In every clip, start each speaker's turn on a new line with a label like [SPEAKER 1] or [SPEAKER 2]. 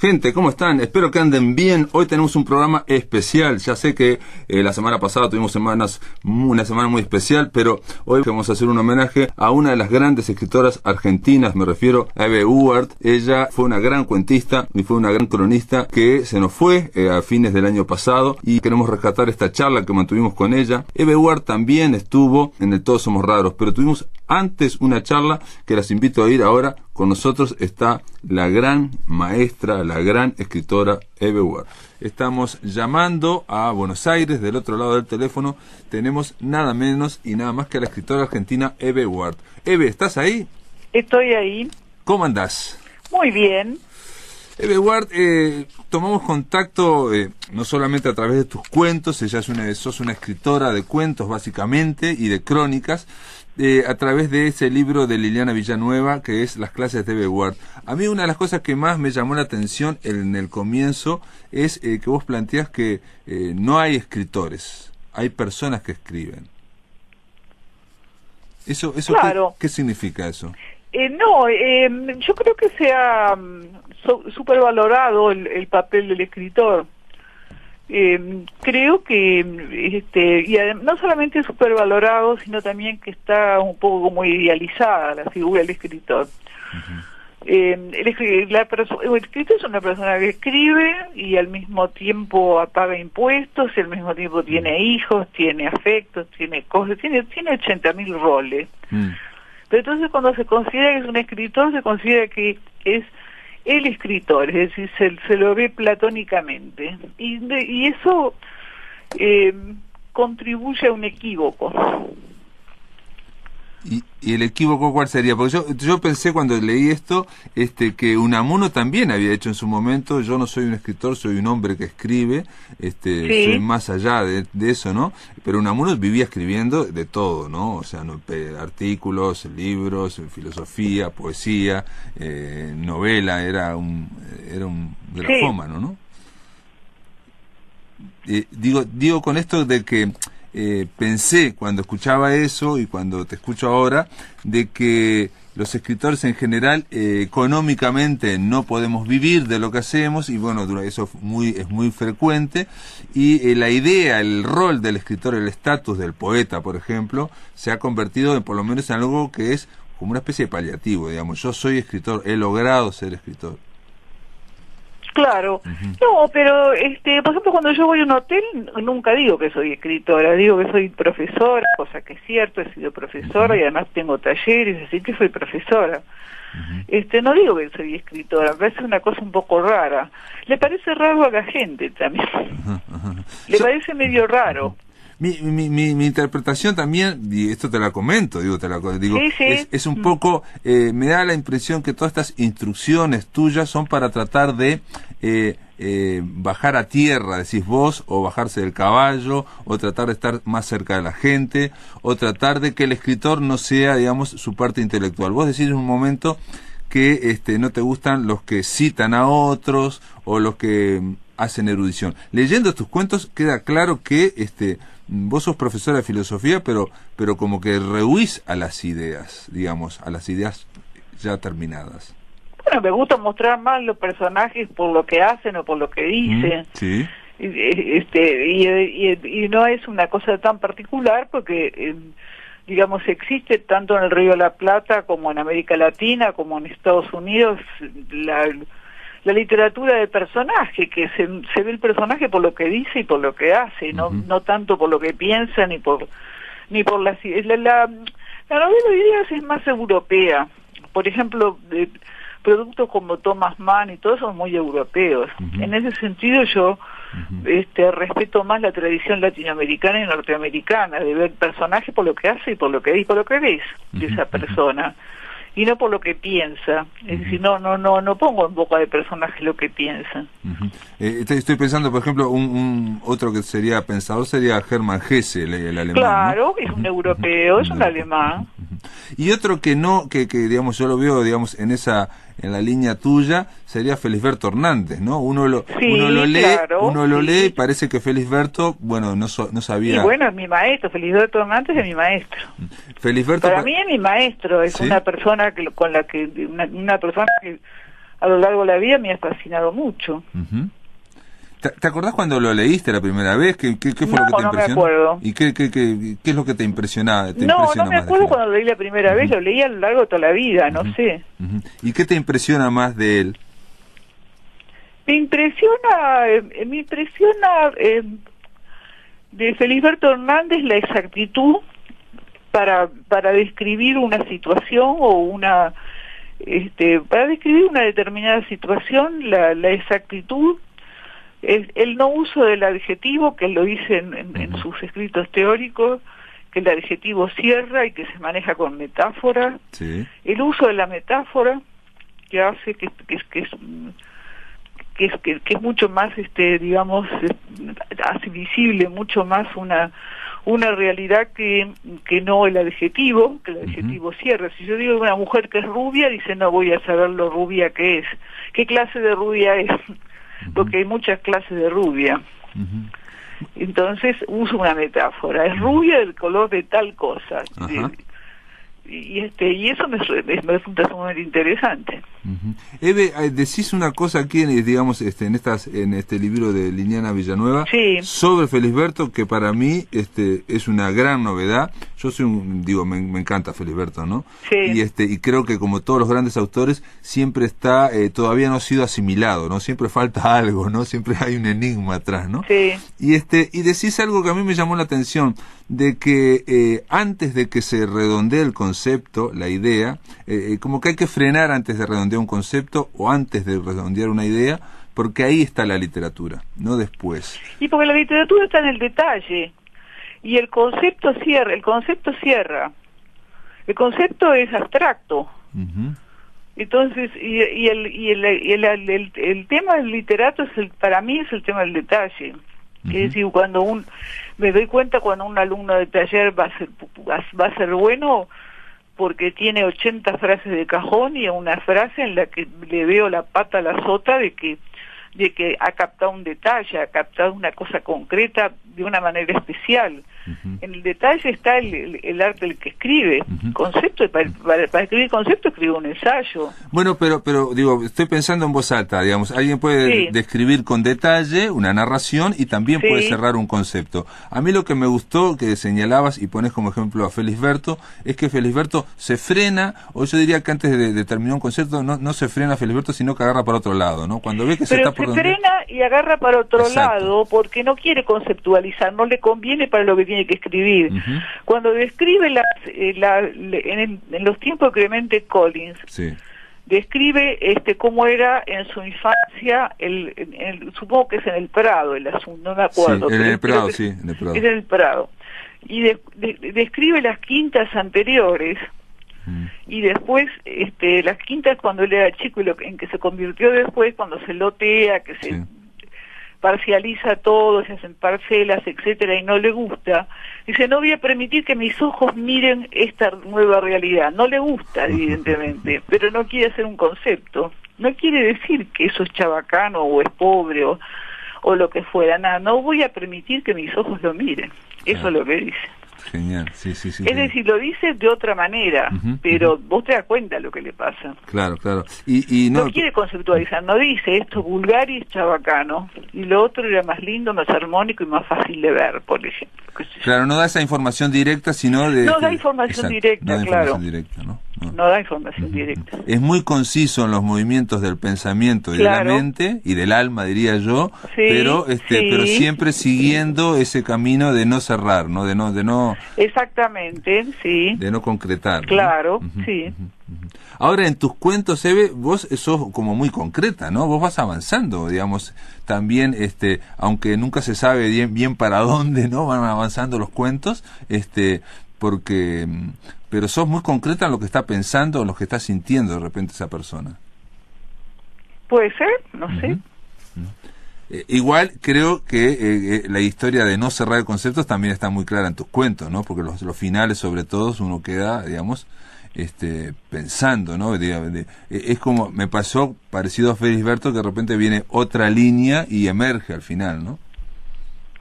[SPEAKER 1] Gente, ¿cómo están? Espero que anden bien. Hoy tenemos un programa especial. Ya sé que la semana pasada tuvimos una semana muy especial, pero hoy vamos a hacer un homenaje a una de las grandes escritoras argentinas. Me refiero a Eve Ugart. Ella fue una gran cuentista y fue una gran cronista que se nos fue a fines del año pasado y queremos rescatar esta charla que mantuvimos con ella. Eve Ugart también estuvo en el Todos Somos Raros, pero tuvimos antes una charla que las invito a ir ahora. Con nosotros está la gran maestra, la gran escritora Eve Ugart. Estamos llamando a Buenos Aires, del otro lado del teléfono tenemos nada menos y nada más que a la escritora argentina Eve Ugart. Eve, ¿estás ahí?
[SPEAKER 2] Estoy ahí.
[SPEAKER 1] ¿Cómo andás?
[SPEAKER 2] Muy bien.
[SPEAKER 1] Eve Ugart, tomamos contacto no solamente a través de tus cuentos, sos una escritora de cuentos básicamente y de crónicas, a través de ese libro de Liliana Villanueva que es Las clases de Eve Ugart. A mí una de las cosas que más me llamó la atención en el comienzo es que vos planteás que no hay escritores, hay personas que escriben. Eso
[SPEAKER 2] Claro.
[SPEAKER 1] ¿qué significa eso?
[SPEAKER 2] Yo creo que se ha supervalorado el papel del escritor. Creo que no solamente supervalorado, sino también que está un poco como idealizada la figura del escritor. El escritor es una persona que escribe y al mismo tiempo paga impuestos, y al mismo tiempo tiene hijos, tiene afectos, tiene cosas, tiene 80.000 roles. Pero entonces cuando se considera que es un escritor, se considera que es el escritor, es decir, se lo ve platónicamente. Y eso contribuye a un equívoco.
[SPEAKER 1] ¿Y el equívoco cuál sería? Porque yo pensé cuando leí esto que Unamuno también había hecho en su momento: yo no soy un escritor, soy un hombre que escribe,
[SPEAKER 2] Sí.
[SPEAKER 1] Soy más allá de eso, ¿no? Pero Unamuno vivía escribiendo de todo, ¿no? O sea, artículos, libros, filosofía, poesía, novela, era un grafómano, ¿no? Digo con esto de que pensé cuando escuchaba eso y cuando te escucho ahora de que los escritores en general económicamente no podemos vivir de lo que hacemos, y bueno, eso es muy frecuente, y la idea, el rol del escritor, el estatus del poeta, por ejemplo, se ha convertido por lo menos en algo que es como una especie de paliativo, digamos. Yo soy escritor, he logrado ser escritor.
[SPEAKER 2] Claro. No, pero por ejemplo, cuando yo voy a un hotel nunca digo que soy escritora, digo que soy profesora, cosa que es cierto, he sido profesora y además tengo talleres, así que soy profesora. No digo que soy escritora, me parece una cosa un poco rara. Le parece raro a la gente también. Le parece medio raro.
[SPEAKER 1] Mi interpretación también, y esto te la comento, digo,
[SPEAKER 2] Sí.
[SPEAKER 1] es un poco, me da la impresión que todas estas instrucciones tuyas son para tratar de bajar a tierra, decís vos, o bajarse del caballo, o tratar de estar más cerca de la gente, o tratar de que el escritor no sea, digamos, su parte intelectual. Vos decís en un momento que no te gustan los que citan a otros, o los que hacen erudición. Leyendo tus cuentos queda claro que vos sos profesora de filosofía, pero como que rehuís a las ideas, digamos, a las ideas ya terminadas.
[SPEAKER 2] Bueno, me gusta mostrar más los personajes por lo que hacen o por lo que dicen.
[SPEAKER 1] Sí.
[SPEAKER 2] Y no es una cosa tan particular porque, digamos, existe tanto en el Río de la Plata como en América Latina, como en Estados Unidos, la literatura de personaje, que se ve el personaje por lo que dice y por lo que hace, no tanto por lo que piensa ni por las ideas. La novela de ideas es más europea. Por ejemplo, productos como Thomas Mann y todo son muy europeos. En ese sentido yo respeto más la tradición latinoamericana y norteamericana, de ver personaje por lo que hace y por lo que dice, por lo que ves de esa persona. Y no por lo que piensa. Es decir, no pongo en boca de personajes lo que piensan.
[SPEAKER 1] Estoy pensando, por ejemplo, otro que sería pensador sería Hermann Hesse, el alemán.
[SPEAKER 2] Claro,
[SPEAKER 1] ¿no?
[SPEAKER 2] Es un europeo, es un alemán.
[SPEAKER 1] Y otro que digamos, yo lo veo, digamos, en la línea tuya, sería Felisberto Hernández, ¿no? Uno lo lee y parece que Felisberto, bueno, no sabía.
[SPEAKER 2] Y bueno, es mi maestro, Felisberto Hernández es mi maestro.
[SPEAKER 1] Felisberto
[SPEAKER 2] Para mí es mi maestro, es
[SPEAKER 1] ¿sí?
[SPEAKER 2] una persona una persona que a lo largo de la vida me ha fascinado mucho.
[SPEAKER 1] Ujú. ¿Te acordás cuando lo leíste la primera vez? ¿Qué fue lo que te
[SPEAKER 2] No me
[SPEAKER 1] impresionó?
[SPEAKER 2] acuerdo.
[SPEAKER 1] ¿Y qué es lo que te impresionaba?
[SPEAKER 2] No me
[SPEAKER 1] más de
[SPEAKER 2] acuerdo
[SPEAKER 1] Feliberto?
[SPEAKER 2] cuando lo leí la primera vez, lo leí a lo largo de toda la vida, no sé.
[SPEAKER 1] Ujú. ¿Y qué te impresiona más de él?
[SPEAKER 2] Me impresiona de Felisberto Hernández la exactitud para describir una situación o para describir una determinada situación, la exactitud, el no uso del adjetivo, que él lo dice en sus escritos teóricos, que el adjetivo cierra y que se maneja con metáfora,
[SPEAKER 1] Sí.
[SPEAKER 2] el uso de la metáfora, que hace que es mucho más, digamos, hace visible mucho más una realidad que no el adjetivo, que el adjetivo cierra. Si yo digo una mujer que es rubia, dice, no voy a saber lo rubia que es. ¿Qué clase de rubia es? Porque hay muchas clases de rubia. Entonces uso una metáfora. Es rubia del color de tal cosa. Y eso me resulta sumamente interesante.
[SPEAKER 1] Eve, decís una cosa aquí, digamos, en este libro de Liliana Villanueva,
[SPEAKER 2] sí,
[SPEAKER 1] sobre Felisberto, que para mí es una gran novedad. Yo soy me encanta Felisberto, ¿no?
[SPEAKER 2] Sí.
[SPEAKER 1] Y creo que como todos los grandes autores siempre está todavía no ha sido asimilado, ¿no? Siempre falta algo, ¿no? Siempre hay un enigma atrás, ¿no?
[SPEAKER 2] Sí.
[SPEAKER 1] Y decís algo que a mí me llamó la atención, de que antes de que se redondee el concepto, la idea, como que hay que frenar antes de redondear un concepto o antes de redondear una idea, porque ahí está la literatura, no después.
[SPEAKER 2] Y porque la literatura está en el detalle, y el concepto cierra, el concepto es abstracto. Entonces, el tema del literato para mí es el tema del detalle. Es decir, me doy cuenta cuando un alumno de taller va a ser bueno porque tiene 80 frases de cajón y una frase en la que le veo la pata a la sota de que ha captado un detalle, ha captado una cosa concreta de una manera especial. En el detalle está el arte del que escribe. Concepto, para escribir concepto escribe un ensayo.
[SPEAKER 1] Bueno, pero digo, estoy pensando en voz alta, digamos, alguien puede describir con detalle una narración y también puede cerrar un concepto. A mí lo que me gustó, que señalabas y pones como ejemplo a Felisberto, es que Felisberto se frena, o yo diría que antes de terminar un concepto no se frena Felisberto, sino que agarra para otro lado, ¿no? Cuando ve que se está
[SPEAKER 2] se frena y agarra para otro lado porque no quiere conceptualizar, no le conviene para lo que tiene que escribir. Cuando describe en los tiempos de Clemente Collins, describe cómo era en su infancia, supongo que es en el Prado el asunto, no me acuerdo.
[SPEAKER 1] Sí, en el Prado,
[SPEAKER 2] es en el Prado. Y describe las quintas anteriores, y después las quintas cuando él era chico y en que se convirtió después, cuando se lotea, que se parcializa todo, se hacen parcelas, etcétera, y no le gusta, dice, no voy a permitir que mis ojos miren esta nueva realidad. No le gusta, evidentemente, pero no quiere hacer un concepto. No quiere decir que eso es chabacano o es pobre o lo que fuera, nada. No voy a permitir que mis ojos lo miren. Eso es lo que dice.
[SPEAKER 1] Genial, sí.
[SPEAKER 2] Es decir, lo dice de otra manera, pero vos te das cuenta de lo que le pasa.
[SPEAKER 1] Claro. Y
[SPEAKER 2] no quiere conceptualizar, no dice esto es vulgar y es chabacano, y lo otro era más lindo, más armónico y más fácil de ver, por ejemplo.
[SPEAKER 1] Claro, no da esa información directa, sino
[SPEAKER 2] No da información directa, claro. No da información directa.
[SPEAKER 1] Es muy conciso en los movimientos del pensamiento y de la mente y del alma, diría yo, pero siempre siguiendo ese camino de no cerrar, ¿no? De no
[SPEAKER 2] exactamente, sí.
[SPEAKER 1] De no concretar.
[SPEAKER 2] Claro, sí.
[SPEAKER 1] Ahora, en tus cuentos, Eve, vos sos como muy concreta, ¿no? Vos vas avanzando, digamos, también, aunque nunca se sabe bien para dónde, ¿no? Van avanzando los cuentos, pero sos muy concreta en lo que está pensando, en lo que está sintiendo de repente esa persona.
[SPEAKER 2] Puede ser, no sé.
[SPEAKER 1] Igual creo que la historia de no cerrar conceptos también está muy clara en tus cuentos, ¿no? Porque los finales, sobre todo, uno queda, digamos, pensando, ¿no? Es como me pasó parecido a Felisberto, que de repente viene otra línea y emerge al final, ¿no?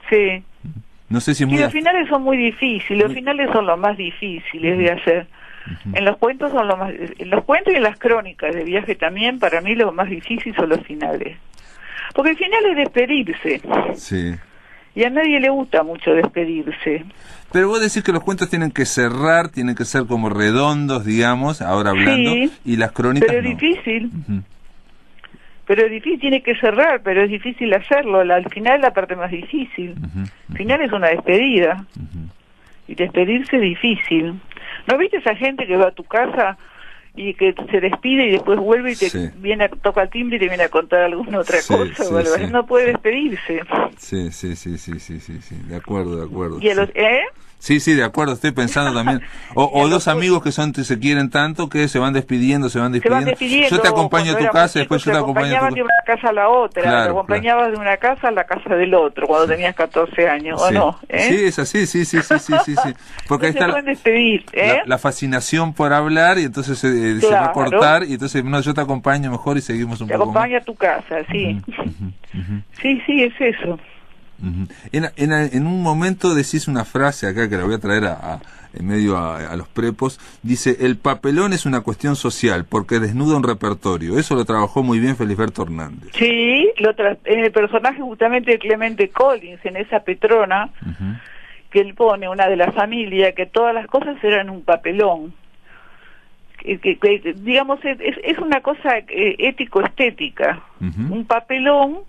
[SPEAKER 2] Sí.
[SPEAKER 1] No sé si es
[SPEAKER 2] los finales son muy difíciles, los finales son los más difíciles de hacer. En los cuentos son en los cuentos y en las crónicas de viaje también, para mí lo más difícil son los finales. Porque el final es despedirse.
[SPEAKER 1] Sí.
[SPEAKER 2] Y a nadie le gusta mucho despedirse.
[SPEAKER 1] Pero vos decís que los cuentos tienen que cerrar, tienen que ser como redondos, digamos, ahora hablando,
[SPEAKER 2] Sí,
[SPEAKER 1] y las crónicas
[SPEAKER 2] pero es
[SPEAKER 1] no.
[SPEAKER 2] difícil. Pero es difícil, tiene que cerrar, pero es difícil hacerlo. Al final es la parte más difícil. El final es una despedida. Y despedirse es difícil. ¿No viste esa gente que va a tu casa y que se despide y después vuelve y te viene toca el timbre y te viene a contar alguna otra cosa? O algo así? No puede despedirse.
[SPEAKER 1] Sí. De acuerdo.
[SPEAKER 2] ¿Y a los,
[SPEAKER 1] Sí, de acuerdo, estoy pensando también. O dos amigos que se quieren tanto que se van despidiendo. Yo te acompaño a tu casa y después yo te acompaño a tu casa.
[SPEAKER 2] De una casa a la otra,
[SPEAKER 1] claro,
[SPEAKER 2] te acompañabas de una casa a la casa del otro cuando tenías 14 años, ¿o no?
[SPEAKER 1] Sí, es así, sí. Porque ahí
[SPEAKER 2] no
[SPEAKER 1] está
[SPEAKER 2] se pueden despedir,
[SPEAKER 1] la fascinación por hablar y entonces se va a cortar y entonces yo te acompaño mejor y seguimos un poco más.
[SPEAKER 2] Te acompaño a tu casa, sí. Sí, es eso.
[SPEAKER 1] En un momento decís una frase acá que la voy a traer en medio a los prepos, dice: el papelón es una cuestión social porque desnuda un repertorio. Eso lo trabajó muy bien Felisberto Hernández.
[SPEAKER 2] Sí, en el personaje justamente de Clemente Collins, en esa Petrona, que él pone una de la familia, que todas las cosas eran un papelón. Que digamos, es una cosa ético-estética. Un papelón,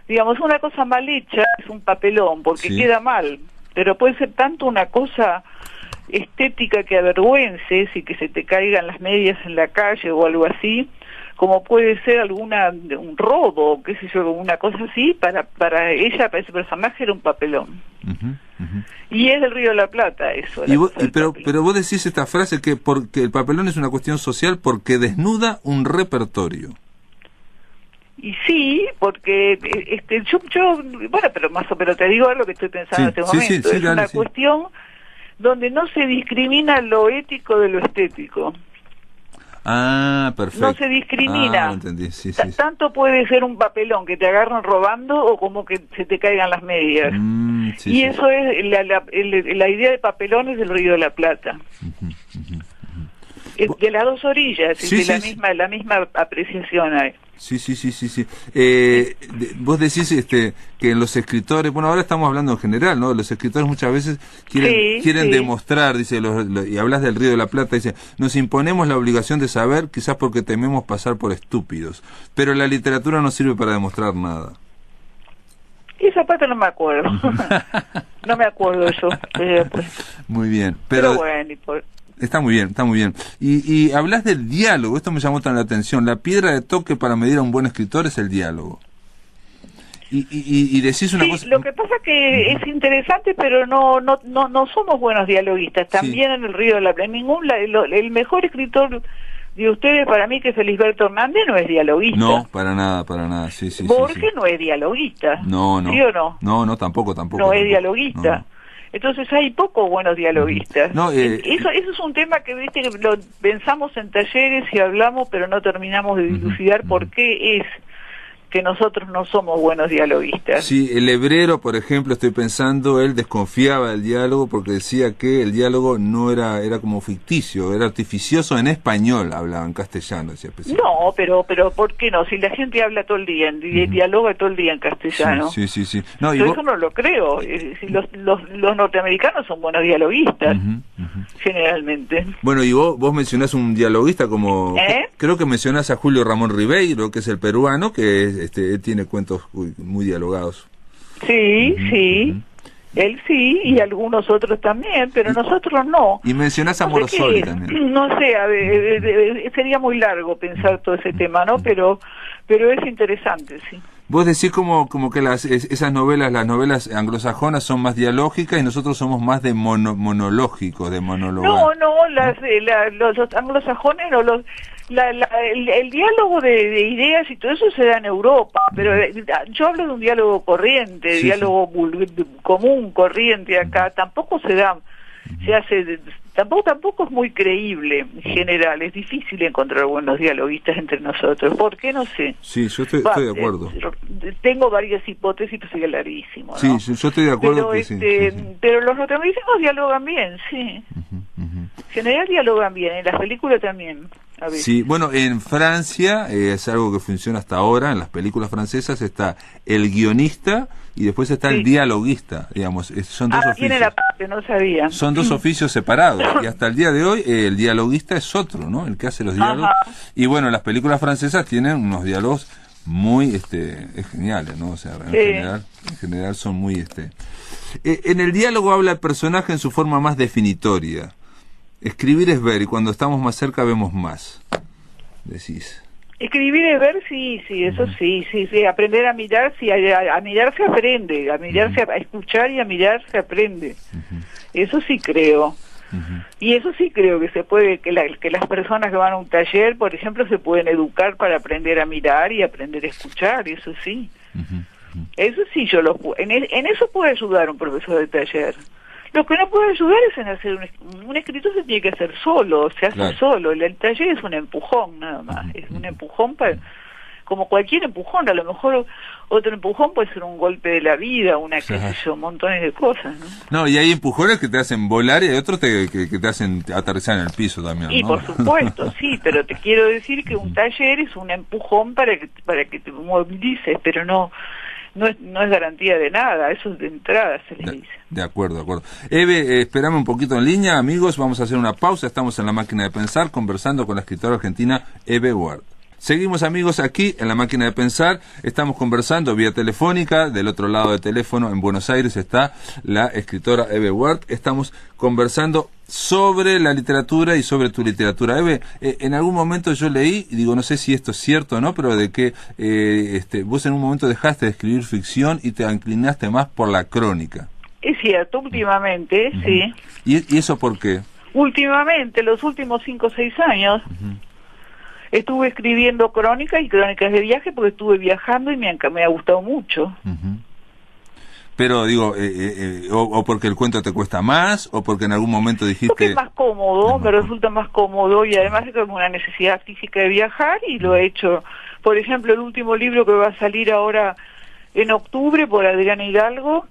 [SPEAKER 2] digamos, una cosa mal hecha es un papelón, porque queda mal, pero puede ser tanto una cosa estética que avergüences y que se te caigan las medias en la calle o algo así, como puede ser un robo, qué sé yo, una cosa así, para ella, para ese personaje era un papelón. Y es del Río de la Plata eso.
[SPEAKER 1] Pero vos decís esta frase que porque el papelón es una cuestión social porque desnuda un repertorio.
[SPEAKER 2] Y sí, porque yo bueno, pero te digo lo que estoy pensando en este momento. Es una cuestión donde no se discrimina lo ético de lo estético.
[SPEAKER 1] Ah, perfecto.
[SPEAKER 2] No se discrimina.
[SPEAKER 1] Ah, entendí.
[SPEAKER 2] Tanto puede ser un papelón que te agarran robando o como que se te caigan las medias. Eso es la idea de papelones del Río de la Plata. De las dos orillas, la misma apreciación hay.
[SPEAKER 1] Sí. Vos decís que los escritores, bueno, ahora estamos hablando en general, ¿no? Los escritores muchas veces quieren demostrar, dice, y hablas del Río de la Plata, dice, nos imponemos la obligación de saber, quizás porque tememos pasar por estúpidos, pero la literatura no sirve para demostrar nada.
[SPEAKER 2] Esa parte no me acuerdo. No me acuerdo yo.
[SPEAKER 1] Muy bien.
[SPEAKER 2] Pero bueno,
[SPEAKER 1] Está muy bien. Y hablas del diálogo, esto me llamó tan la atención. La piedra de toque para medir a un buen escritor es el diálogo. Y decís una cosa...
[SPEAKER 2] Lo que pasa que es interesante, pero no somos buenos dialoguistas. También en el Río de la Plata. El mejor escritor de ustedes para mí, que Felisberto Hernández, no es dialoguista.
[SPEAKER 1] No, para nada. Sí.
[SPEAKER 2] Borges no es dialoguista.
[SPEAKER 1] No.
[SPEAKER 2] ¿Sí o no?
[SPEAKER 1] No, tampoco.
[SPEAKER 2] No es dialoguista. No. Entonces hay pocos buenos dialoguistas. Eso es un tema que viste que lo pensamos en talleres y hablamos, pero no terminamos de dilucidar por qué es que nosotros no somos buenos dialoguistas.
[SPEAKER 1] Sí, el Hebrero, por ejemplo, estoy pensando, él desconfiaba del diálogo porque decía que el diálogo no era como ficticio, era artificioso en español, hablaba en castellano, decía.
[SPEAKER 2] No, pero ¿por qué no? Si la gente habla todo el día, dialoga todo el día en castellano.
[SPEAKER 1] Sí. No,
[SPEAKER 2] eso no lo creo. Los norteamericanos son buenos dialoguistas, generalmente.
[SPEAKER 1] Bueno, y vos mencionás un dialoguista como... Creo que mencionás a Julio Ramón Ribeiro, que es el peruano, que tiene cuentos muy dialogados.
[SPEAKER 2] Sí. Él sí, y algunos otros también, pero nosotros no.
[SPEAKER 1] Y mencionás a Morosoli también.
[SPEAKER 2] No sé, sería muy largo pensar todo ese tema, ¿no? Pero es interesante, sí.
[SPEAKER 1] Vos decís como que esas novelas, las novelas anglosajonas son más dialógicas y nosotros somos más de monológicos, de monologar.
[SPEAKER 2] No, los anglosajones no, el diálogo de ideas y todo eso se da en Europa, pero yo hablo de un diálogo corriente, diálogo común, corriente acá, tampoco se da, se hace, tampoco es muy creíble en general, es difícil encontrar buenos dialoguistas entre nosotros. ¿Por qué? No sé.
[SPEAKER 1] Sí, yo estoy de acuerdo.
[SPEAKER 2] Tengo varias hipótesis, pero sería larguísimo, ¿no?
[SPEAKER 1] Sí, yo estoy de acuerdo.
[SPEAKER 2] Pero los norteamericanos dialogan bien, sí. general dialogan bien, en las películas también. A veces.
[SPEAKER 1] Sí, bueno, en Francia es algo que funciona hasta ahora, en las películas francesas está el guionista y después está el dialoguista, digamos, son dos oficios.
[SPEAKER 2] Tiene la parte, no sabía.
[SPEAKER 1] Son dos oficios separados y hasta el día de hoy el dialoguista es otro, ¿no? El que hace los diálogos. Y bueno, las películas francesas tienen unos diálogos muy geniales, ¿no? O sea, en general son muy en el diálogo habla el personaje en su forma más definitoria. Escribir es ver y cuando estamos más cerca vemos más. Decís.
[SPEAKER 2] Escribir es ver, sí, eso sí, aprender a mirar, sí, a mirar se aprende, a mirarse, a escuchar y a mirar se aprende. Eso sí creo. Y eso sí creo que se puede, que las personas que van a un taller, por ejemplo, se pueden educar para aprender a mirar y aprender a escuchar, eso sí. Eso sí, en eso puede ayudar un profesor de taller. Lo que no puede ayudar es en hacer un escrito, se tiene que hacer solo, se hace solo. El taller es un empujón nada más, es un empujón como cualquier empujón. A lo mejor otro empujón puede ser un golpe de la vida, qué sé yo, montones de cosas, ¿no?
[SPEAKER 1] Y hay empujones que te hacen volar y hay otros que te hacen aterrizar en el piso también, ¿no?
[SPEAKER 2] Y por supuesto, sí, pero te quiero decir que un taller es un empujón para que te movilices, pero no es garantía de nada, eso de entrada se les dice.
[SPEAKER 1] De acuerdo. Eve, esperame un poquito en línea, amigos, vamos a hacer una pausa, estamos en La Máquina de Pensar conversando con la escritora argentina Eve Ward. Seguimos, amigos, aquí en La Máquina de Pensar, estamos conversando vía telefónica, del otro lado del teléfono en Buenos Aires está la escritora Eve Ward, estamos conversando sobre la literatura y sobre tu literatura. Eve, en algún momento yo leí, y digo, no sé si esto es cierto o no, pero de que vos en un momento dejaste de escribir ficción y te inclinaste más por la crónica.
[SPEAKER 2] Es cierto, últimamente, sí.
[SPEAKER 1] ¿Y eso por qué?
[SPEAKER 2] Últimamente, los últimos 5 o 6 años, estuve escribiendo crónicas y crónicas de viaje porque estuve viajando y me ha gustado mucho.
[SPEAKER 1] Pero digo, o porque el cuento te cuesta más, o porque en algún momento dijiste...
[SPEAKER 2] Porque es más cómodo, me resulta más cómodo y además es como una necesidad física de viajar y lo he hecho. Por ejemplo, el último libro que va a salir ahora en octubre por Adriana Hidalgo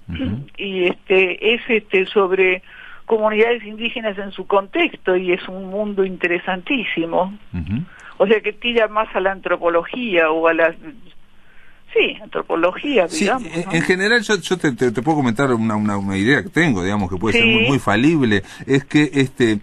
[SPEAKER 2] y es sobre comunidades indígenas en su contexto y es un mundo interesantísimo. O sea que tira más a la antropología o a la... Sí, antropología, digamos.
[SPEAKER 1] Sí, en general yo te puedo comentar una idea que tengo, digamos, que puede ser muy falible, es que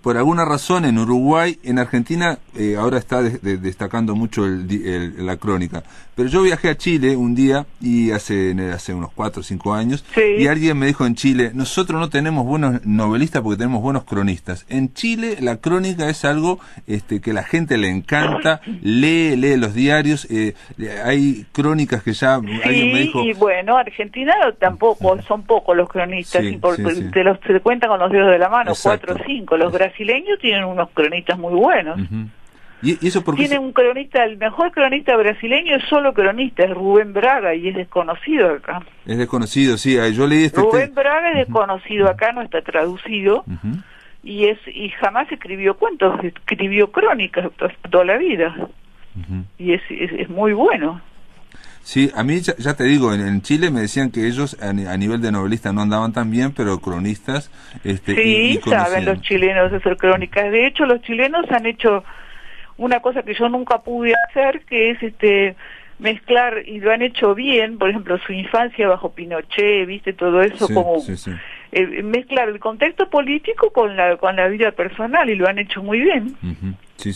[SPEAKER 1] por alguna razón en Uruguay, en Argentina ahora está destacando mucho la crónica, pero yo viajé a Chile un día y hace unos 4 o 5 años y alguien me dijo en Chile, nosotros no tenemos buenos novelistas porque tenemos buenos cronistas. En Chile la crónica es algo que la gente le encanta, lee los diarios, hay crónicas que ya alguien me dijo...
[SPEAKER 2] y bueno, Argentina tampoco, son pocos los cronistas, se cuentan con los dedos de la mano. Exacto. 4 o 5, los brasileños tienen unos cronistas muy buenos.
[SPEAKER 1] ¿Y eso porque
[SPEAKER 2] tiene un cronista, el mejor cronista brasileño es solo cronista, es Rubén Braga y es desconocido acá.
[SPEAKER 1] Es desconocido, sí, yo leí
[SPEAKER 2] Rubén Braga es desconocido acá, no está traducido y jamás escribió cuentos, escribió crónicas toda la vida y es muy bueno.
[SPEAKER 1] Sí, a mí ya te digo, en Chile me decían que ellos a nivel de novelista no andaban tan bien, pero cronistas...
[SPEAKER 2] sí, saben los chilenos hacer crónicas. De hecho, los chilenos han hecho una cosa que yo nunca pude hacer, que es mezclar, y lo han hecho bien, por ejemplo, su infancia bajo Pinochet, viste, todo eso, mezclar el contexto político con la vida personal, y lo han hecho muy bien.
[SPEAKER 1] Sí,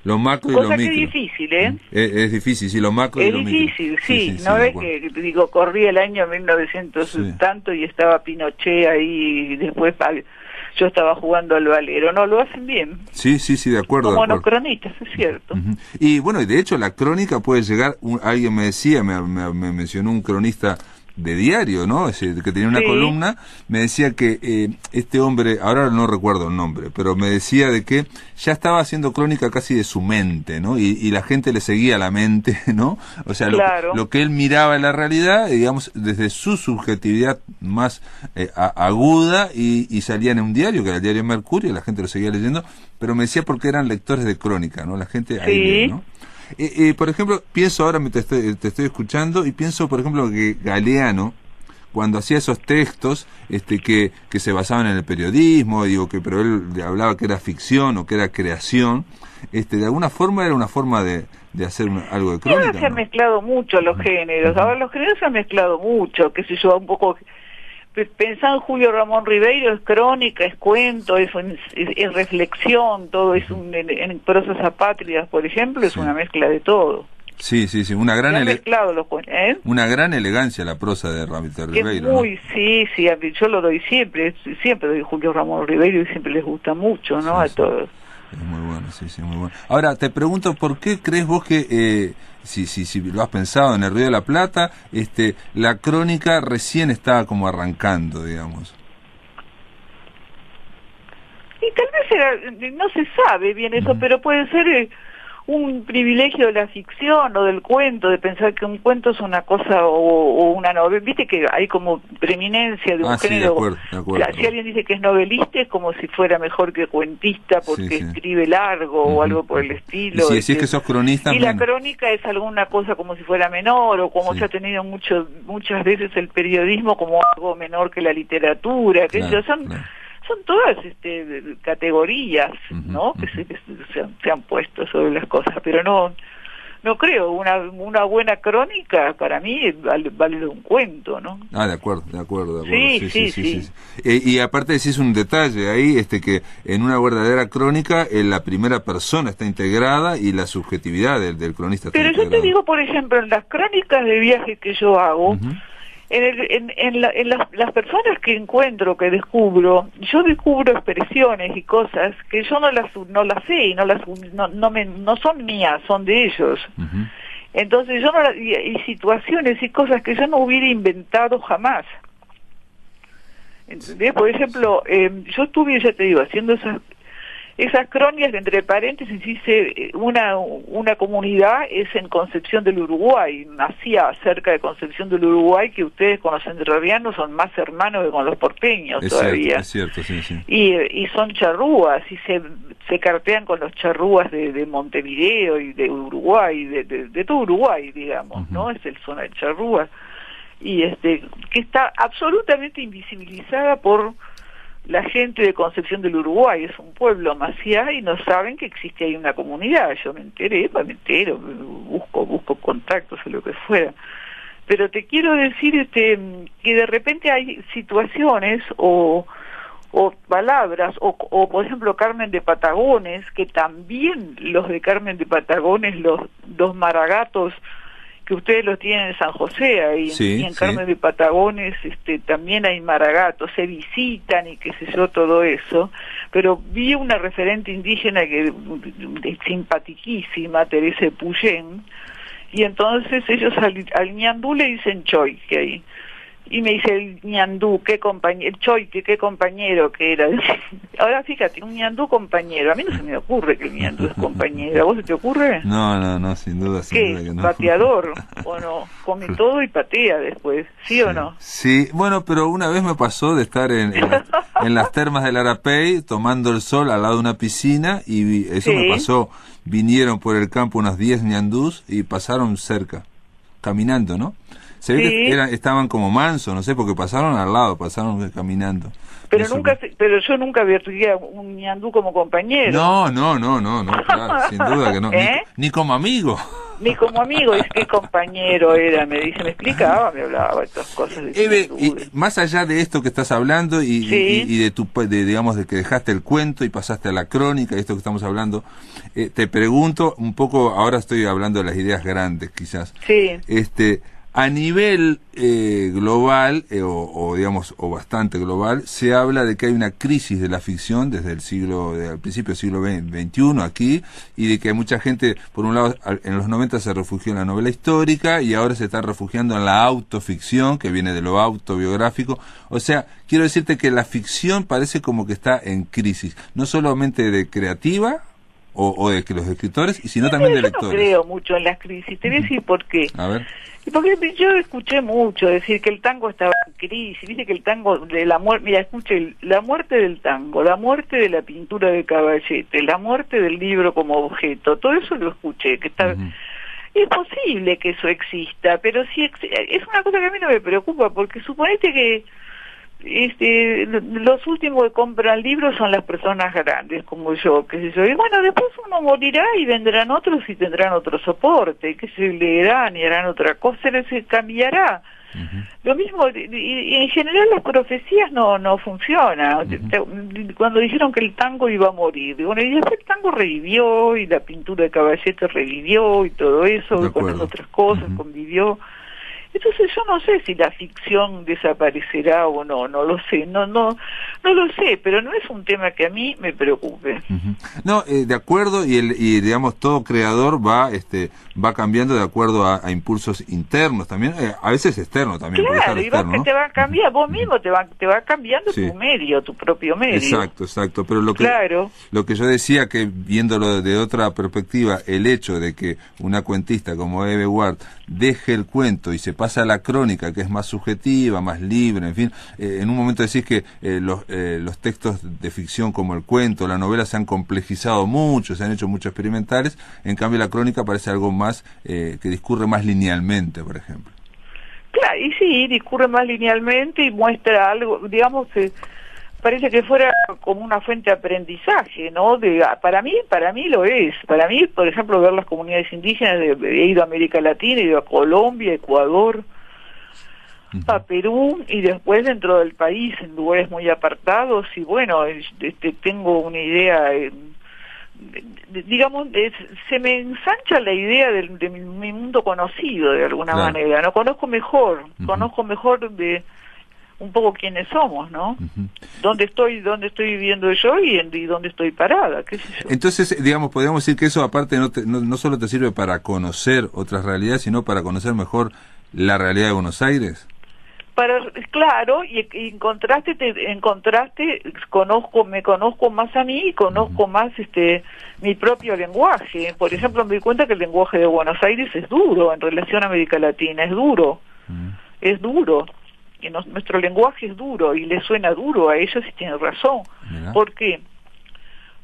[SPEAKER 1] lo macro y lo micro.
[SPEAKER 2] Cosa que es difícil,
[SPEAKER 1] Es difícil, sí, lo macro y lo micro.
[SPEAKER 2] Es difícil, sí, no es que, corría el año 1900 tanto y estaba Pinochet ahí, y después yo estaba jugando al valero. No, lo hacen bien.
[SPEAKER 1] Sí, de acuerdo.
[SPEAKER 2] Como los cronistas, es cierto.
[SPEAKER 1] Y bueno, y de hecho la crónica puede llegar, alguien me decía, me mencionó un cronista de diario, ¿no? Que tenía una columna, me decía que este hombre, ahora no recuerdo el nombre, pero me decía de que ya estaba haciendo crónica casi de su mente, ¿no? Y la gente le seguía la mente, ¿no? O sea, lo que él miraba en la realidad, digamos, desde su subjetividad más aguda y salía en un diario, que era el diario Mercurio, y la gente lo seguía leyendo, pero me decía porque eran lectores de crónica, ¿no? La gente ahí, ¿no? Por ejemplo, pienso ahora, te estoy escuchando y pienso, por ejemplo, que Galeano, cuando hacía esos textos que se basaban en el periodismo, pero él hablaba que era ficción o que era creación, de alguna forma era una forma de hacer algo de crónica.
[SPEAKER 2] Ahora se han mezclado mucho los géneros, ahora los géneros se han mezclado mucho, qué sé yo, un poco... Pensá en Julio Ramón Ribeiro, es crónica, es cuento, es reflexión, todo es en prosas apátridas, por ejemplo, es una mezcla de todo.
[SPEAKER 1] Sí, una gran
[SPEAKER 2] una
[SPEAKER 1] gran elegancia la prosa de Ribeiro.
[SPEAKER 2] Muy, ¿no? Sí, yo lo doy siempre doy Julio Ramón Ribeiro y siempre les gusta mucho, ¿no? A todos.
[SPEAKER 1] Es muy bueno, sí, muy bueno. Ahora, te pregunto, ¿por qué crees vos que, si lo has pensado en el Río de la Plata, la crónica recién estaba como arrancando, digamos?
[SPEAKER 2] Y tal vez no se sabe bien eso, pero puede ser un privilegio de la ficción o del cuento, de pensar que un cuento es una cosa o una novela. Viste que hay como preeminencia de un género.
[SPEAKER 1] De acuerdo.
[SPEAKER 2] Si alguien dice que es novelista, es como si fuera mejor que cuentista porque escribe largo o algo por el estilo.
[SPEAKER 1] Y si es que sos cronista.
[SPEAKER 2] Y la crónica es alguna cosa como si fuera menor, o como se ha tenido muchas veces el periodismo como algo menor que la literatura, que son todas categorías, ¿no? Que se han puesto sobre las cosas, pero no creo, una buena crónica para mí vale de un cuento, ¿no?
[SPEAKER 1] De acuerdo.
[SPEAKER 2] Sí.
[SPEAKER 1] Y aparte decís un detalle ahí, que en una verdadera crónica la primera persona está integrada y la subjetividad del cronista está integrada.
[SPEAKER 2] Pero yo te digo, por ejemplo, en las crónicas de viaje que yo hago, en las personas que encuentro, que descubro, yo descubro expresiones y cosas que yo no las sé y no son mías, son de ellos. Entonces y situaciones y cosas que yo no hubiera inventado jamás. ¿Entendés? Por ejemplo, yo estuve, ya te digo, haciendo esas crónicas que entre paréntesis hice una comunidad es en Concepción del Uruguay, nacía cerca de Concepción del Uruguay, que ustedes con los entrerrianos son más hermanos que con los porteños todavía.
[SPEAKER 1] Es cierto, sí.
[SPEAKER 2] Y son charrúas y se cartean con los charrúas de Montevideo y de Uruguay, de todo Uruguay, digamos, ¿no? Es el zona de charrúas y que está absolutamente invisibilizada por la gente de Concepción del Uruguay. Es un pueblo maciá y no saben que existe ahí una comunidad. Yo me entero, busco contactos o lo que fuera. Pero te quiero decir que de repente hay situaciones o palabras, o por ejemplo Carmen de Patagones, que también los de Carmen de Patagones, los maragatos, que ustedes los tienen en San José ahí, y en Carmen de Patagones también hay maragatos, se visitan y qué sé yo, todo eso, pero vi una referente indígena que simpatiquísima, Teresa Puyén, y entonces ellos al ñandú le dicen choy, que hay. Y me dice el ñandú, el choique, qué compañero que era. Ahora fíjate, un ñandú compañero. A mí no se me ocurre que el ñandú es compañero. ¿A vos se te ocurre?
[SPEAKER 1] No, sin duda que no.
[SPEAKER 2] ¿Pateador? ¿O no? Come todo y patea después, ¿sí o no?
[SPEAKER 1] Sí, bueno, pero una vez me pasó de estar en las termas del Arapey, tomando el sol al lado de una piscina, y eso me pasó. Vinieron por el campo unos 10 ñandús y pasaron cerca, caminando, ¿no? Se ve que estaban como mansos, no sé, porque pasaron al lado, pasaron caminando.
[SPEAKER 2] Pero yo nunca vería a un ñandú como compañero.
[SPEAKER 1] No, claro, sin duda que no. Ni como amigo.
[SPEAKER 2] Ni como amigo, es que compañero era, me explicaba, me hablaba de estas cosas.
[SPEAKER 1] Y más allá de esto que estás hablando y digamos de que dejaste el cuento y pasaste a la crónica, esto que estamos hablando, te pregunto un poco, ahora estoy hablando de las ideas grandes quizás.
[SPEAKER 2] Sí.
[SPEAKER 1] A nivel global, o bastante global, se habla de que hay una crisis de la ficción desde al principio del siglo XXI aquí, y de que mucha gente, por un lado, en los 90 se refugió en la novela histórica y ahora se está refugiando en la autoficción, que viene de lo autobiográfico. O sea, quiero decirte que la ficción parece como que está en crisis, no solamente de creativa, o de que los escritores, sino también de lectores.
[SPEAKER 2] Yo no creo mucho en las crisis, te voy a decir por qué.
[SPEAKER 1] A ver.
[SPEAKER 2] Porque yo escuché mucho decir que el tango estaba en crisis, viste que el tango de la muerte, mira, escuché la muerte del tango, la muerte de la pintura de Caballete, la muerte del libro como objeto, todo eso lo escuché, que Es posible que eso exista, pero sí es una cosa que a mí no me preocupa, porque suponete que los últimos que compran libros son las personas grandes como yo, qué sé yo, y bueno, después uno morirá y vendrán otros y tendrán otro soporte, que se leerán y harán otra cosa, se cambiará. Lo mismo, y en general las profecías no funcionan. Cuando dijeron que el tango iba a morir, bueno, y después el tango revivió, y la pintura de Caballete revivió, y todo eso, y con otras cosas convivió. Entonces yo no sé si la ficción desaparecerá o no lo sé, no lo sé, pero no es un tema que a mí me preocupe.
[SPEAKER 1] No, de acuerdo, y digamos todo creador va cambiando de acuerdo a impulsos internos también, a veces externos también.
[SPEAKER 2] Claro, y externo, ¿no? Te va a cambiar, vos mismo te va cambiando tu medio, tu propio medio.
[SPEAKER 1] Exacto, pero lo que yo decía, que viéndolo de otra perspectiva, el hecho de que una cuentista como Eve Ward deje el cuento y se pasa a la crónica, que es más subjetiva, más libre, en fin, en un momento decís que los textos de ficción como el cuento, la novela se han complejizado mucho, se han hecho mucho experimentales, en cambio la crónica parece algo más que discurre más linealmente, por ejemplo.
[SPEAKER 2] Claro, y sí, discurre más linealmente y muestra algo, digamos, parece que fuera como una fuente de aprendizaje, ¿no? Para mí lo es. Para mí, por ejemplo, ver las comunidades indígenas, he ido a América Latina, he ido a Colombia, Ecuador, a Perú, y después dentro del país, en lugares muy apartados, y bueno, tengo una idea, digamos, se me ensancha la idea de mi mundo conocido, de alguna manera, ¿no? Conozco mejor de un poco quiénes somos, ¿no? Dónde estoy viviendo yo y dónde estoy parada, qué sé yo.
[SPEAKER 1] Entonces, digamos, podríamos decir que eso aparte no solo te sirve para conocer otras realidades, sino para conocer mejor la realidad de Buenos Aires.
[SPEAKER 2] Claro, y en contraste me conozco más a mí y conozco más mi propio lenguaje. Por ejemplo, me di cuenta que el lenguaje de Buenos Aires es duro en relación a América Latina, es duro. Y nuestro lenguaje es duro y le suena duro a ellos, y tienen razón. ¿Por qué?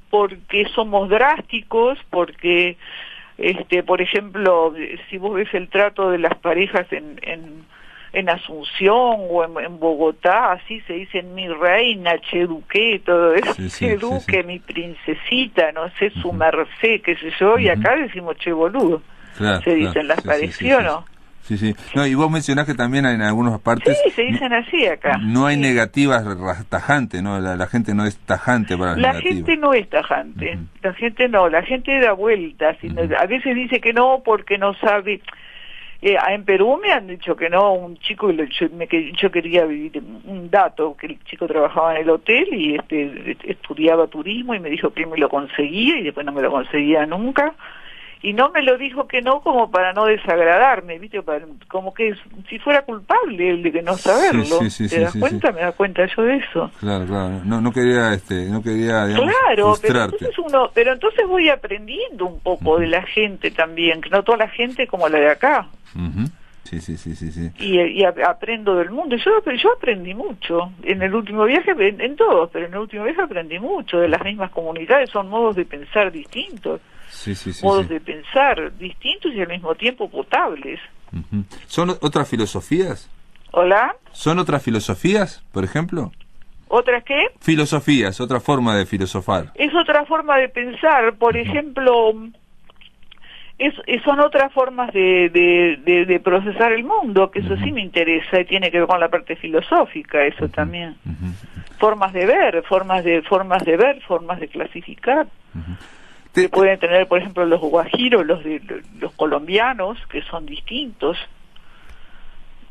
[SPEAKER 2] Porque somos drásticos, porque por ejemplo, si vos ves el trato de las parejas en Asunción o en Bogotá, así se dicen mi reina, che duque, todo eso, che duque, mi princesita, no sé, su merced, qué sé yo, y acá decimos che boludo, se dicen las parejas, ¿no?
[SPEAKER 1] Sí. No, y vos mencionás que también en algunas partes...
[SPEAKER 2] Sí, se dicen así acá.
[SPEAKER 1] No hay negativas tajantes, ¿no? La gente no es tajante para las negativas.
[SPEAKER 2] La gente no es tajante, la gente da vueltas. A veces dice que no porque no sabe... en Perú me han dicho que no, un chico, yo quería vivir, un dato, que el chico trabajaba en el hotel y estudiaba turismo y me dijo que me lo conseguía y después no me lo conseguía nunca. Y no me lo dijo que no como para no desagradarme, ¿viste? Como que si fuera culpable el de que no saberlo. ¿Te das cuenta? Me da cuenta yo de eso.
[SPEAKER 1] Claro. No quería, digamos, frustrarte.
[SPEAKER 2] Pero entonces voy aprendiendo un poco de la gente también, que no toda la gente como la de acá.
[SPEAKER 1] Sí.
[SPEAKER 2] Y aprendo del mundo. Yo aprendí mucho. En el último viaje, en todos, pero en el último viaje aprendí mucho de las mismas comunidades. Son modos de pensar distintos. Modos de pensar distintos y al mismo tiempo potables.
[SPEAKER 1] ¿Son otras filosofías?
[SPEAKER 2] ¿Hola?
[SPEAKER 1] ¿Son otras filosofías, por ejemplo?
[SPEAKER 2] ¿Otras qué?
[SPEAKER 1] Filosofías, otra forma de filosofar.
[SPEAKER 2] Es otra forma de pensar. Por ejemplo, son otras formas de procesar el mundo, que eso sí me interesa y tiene que ver con la parte filosófica, eso también. Formas de ver, formas de clasificar. Que pueden tener, por ejemplo, los guajiros, los colombianos, que son distintos.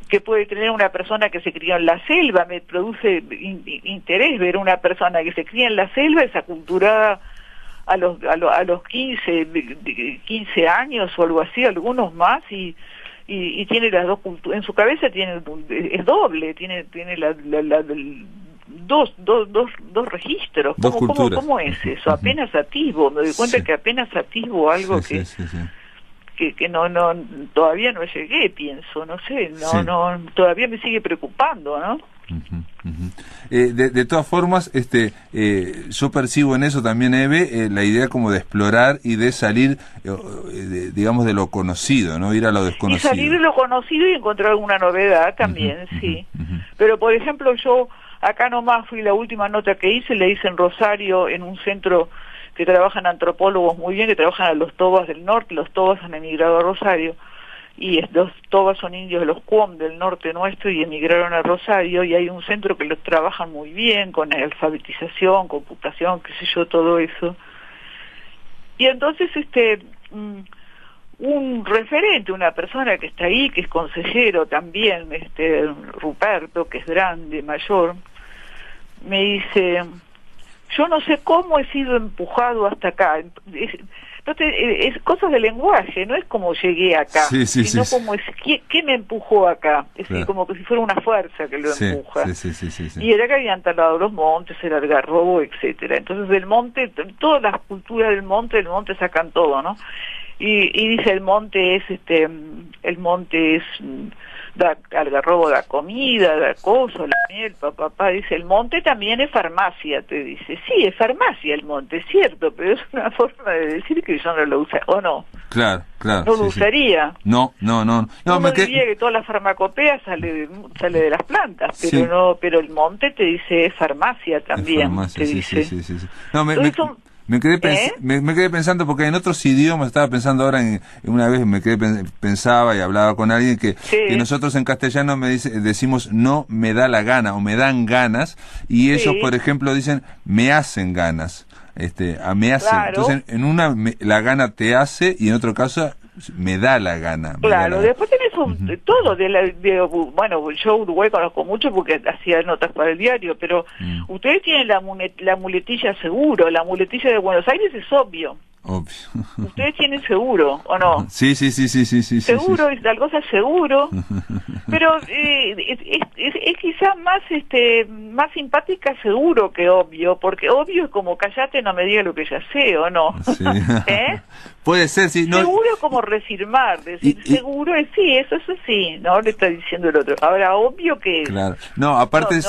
[SPEAKER 2] Que puede tener una persona que se crió en la selva. Me produce interés ver una persona que se cría en la selva, esa cultura a los 15 años o algo así, algunos más, y tiene las dos culturas. En su cabeza es doble, tiene dos registros. ¿Cómo es eso? Apenas atisbo, me doy cuenta que apenas atisbo algo que no todavía no llegué, pienso, no sé, todavía me sigue preocupando, ¿no?
[SPEAKER 1] De todas formas, yo percibo en eso también, Eve, la idea como de explorar y de salir, digamos, de lo conocido, ¿no? Ir a lo desconocido.
[SPEAKER 2] Y salir de lo conocido y encontrar alguna novedad también, sí. Pero, por ejemplo, yo acá nomás fui, la última nota que hice, le hice en Rosario, en un centro que trabajan antropólogos muy bien, que trabajan a los Tobas del norte. Los Tobas han emigrado a Rosario, y los Tobas son indios de los Cuom del norte nuestro y emigraron a Rosario, y hay un centro que los trabajan muy bien con alfabetización, computación, qué sé yo, todo eso. Y entonces un referente, una persona que está ahí, que es consejero también, Ruperto, que es grande, mayor, me dice: yo no sé cómo he sido empujado hasta acá. Es cosas de lenguaje, no es como llegué acá, sino como es ¿qué me empujó acá? Es claro. Como que si fuera una fuerza que lo empuja. Y era que habían talado los montes, el algarrobo, etcétera. Entonces del monte, todas las culturas del monte sacan todo, ¿no? Y dice el monte es da algarrobo, da comida, da coso, la miel, papá, dice, el monte también es farmacia, te dice. Sí, es farmacia el monte, es cierto, pero es una forma de decir que yo no lo usaría, ¿o no?
[SPEAKER 1] Claro.
[SPEAKER 2] No lo usaría.
[SPEAKER 1] No.
[SPEAKER 2] Uno diría que toda la farmacopea sale de las plantas, pero pero el monte te dice es farmacia también,
[SPEAKER 1] farmacia,
[SPEAKER 2] te dice.
[SPEAKER 1] Sí. No, me quedé pensando, porque en otros idiomas, estaba pensando ahora en una vez pensaba y hablaba con alguien que nosotros en castellano decimos no me da la gana o me dan ganas, y ellos, por ejemplo, dicen me hacen ganas, me hacen. Claro. Entonces en la gana te hace, y en otro caso me da la gana.
[SPEAKER 2] Claro, después tenés todo bueno, yo Uruguay conozco mucho porque hacía notas para el diario, pero ustedes tienen la muletilla seguro. La muletilla de Buenos Aires es obvio. Ustedes tienen seguro, ¿o no?
[SPEAKER 1] Sí.
[SPEAKER 2] Seguro, es tal cosa seguro, pero es quizás más simpática seguro que obvio, porque obvio es como callate, no me digas lo que ya sé, ¿o no?
[SPEAKER 1] Sí. Puede ser, sí.
[SPEAKER 2] Seguro es como reafirmar, decir seguro es sí, eso sí, no le está diciendo el otro. Ahora, obvio que...
[SPEAKER 1] Claro. No, aparte...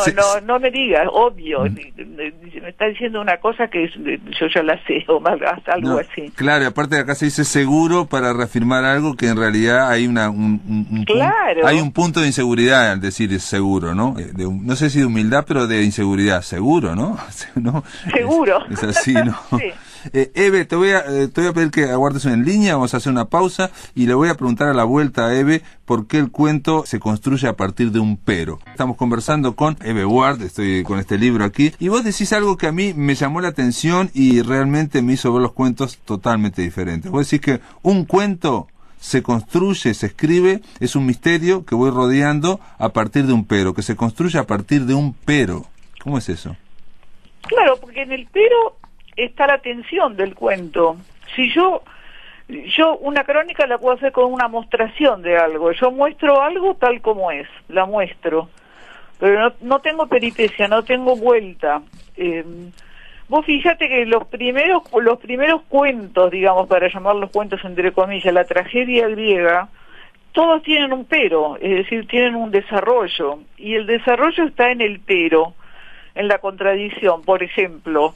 [SPEAKER 2] No me digas, obvio, me está diciendo una cosa que yo ya la sé, o más, algo así.
[SPEAKER 1] Claro, y aparte acá se dice seguro para reafirmar algo que en realidad hay hay un punto de inseguridad al decir es seguro, ¿no? No sé si de humildad, pero de inseguridad, seguro, ¿no?
[SPEAKER 2] Seguro.
[SPEAKER 1] Es así, ¿no? Sí. Eve, te voy a pedir que aguardes en línea, vamos a hacer una pausa y le voy a preguntar a la vuelta a Eve por qué el cuento se construye a partir de un pero. Estamos conversando con Eve Ward, estoy con este libro aquí, y vos decís algo que a mí me llamó la atención y realmente me hizo ver los cuentos totalmente diferentes. Vos decís que un cuento se construye, se escribe, es un misterio que voy rodeando a partir de un pero, que se construye a partir de un pero. ¿Cómo es eso?
[SPEAKER 2] Claro, porque en el pero está la tensión del cuento. Si yo una crónica la puedo hacer con una mostración de algo. Yo muestro algo tal como es, la muestro. Pero no tengo peripecia, no tengo vuelta. Vos fíjate que los primeros cuentos, digamos, para llamarlos cuentos entre comillas, la tragedia griega, todos tienen un pero, es decir, tienen un desarrollo. Y el desarrollo está en el pero, en la contradicción. Por ejemplo,